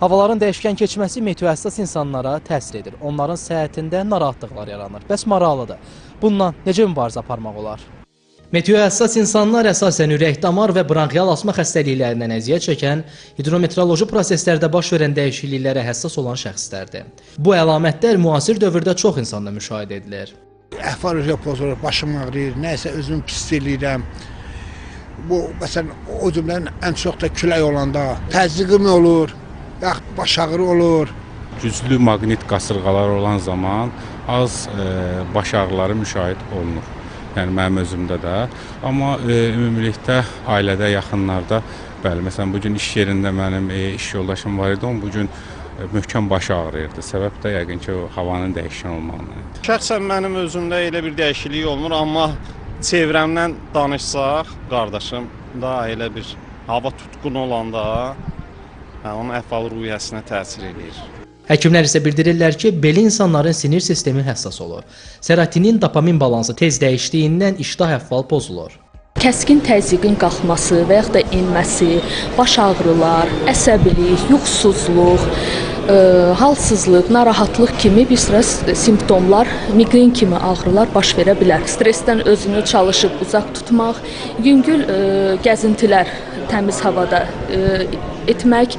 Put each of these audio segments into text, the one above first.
Havaların dəyişkən keçməsi meteohəssas insanlara təsir edir. Onların səhhətində narahatlıqlar yaranır. Bəs maraqlıdır. Bundan necə mübarizə aparmaq olar? Meteohəssas insanlar əsasən ürək-damar və bronxial asma xəstəliklərindən əziyyət çəkən, hidrometeoroloji proseslərdə baş verən dəyişikliklərə həssas olan şəxslərdir. Bu əlamətlər müasir dövrdə çox insanda müşahidə edilir. Əhval-ruhiyyə pozulur, başım ağrıyır, nəysə özümü pis eləyirəm. Bu, məsələn, o cümlənin ən çox da külək olanda təzyiqim olur, yaxud baş ağrı olur. Güclü maqnit qasırğalar olan zaman az baş ağrıları müşahidə olunur. Yəni mənim özümdə də. Amma ümumilikdə ailədə, yaxınlarda, bəli, məsələn, bugün iş yerində mənim iş yoldaşım var idi, onun bugün möhkəm baş ağrıyırdı. Səbəb də yəqin ki, o havanın dəyişkən olmağından idi. Şəxsən mənim özümdə elə bir dəyişiklik olmur, amma çevrəmdən danışsaq, qardaşım da elə bir hava tutqun olanda onun əhval-ruhiyyəsinə təsir edir. Həkimlər isə bildirirlər ki, belə insanların sinir sistemi həssas olur. Serotinin dopamin balansı tez dəyişdiyindən iştah əhval pozulur. Kəskin təzyiqin qalxması və yaxud da enməsi, baş ağrılar, əsəbilik, yuxusuzluq, halsızlıq, narahatlıq kimi bir sıra simptomlar, miqren kimi ağrılar baş verə bilər. Stressdən özünü çalışıb uzaq tutmaq, yüngül gəzintilər təmiz havada etmək,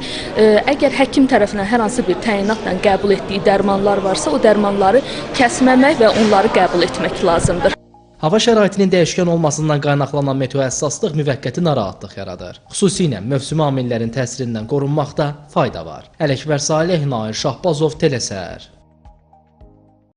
əgər həkim tərəfindən hər hansı bir təyinatla qəbul etdiyi dərmanlar varsa, o dərmanları kəsməmək və onları qəbul etmək lazımdır. Hava şəraitinin dəyişkən olmasından qaynaqlanan meteohəssaslıq müvəqqəti narahatlıq yaradır. Xüsusilə mövsümi amillərin təsirindən qorunmaqda fayda var. Ələkbər Salih, Nail Şahbazov, Telesəhər.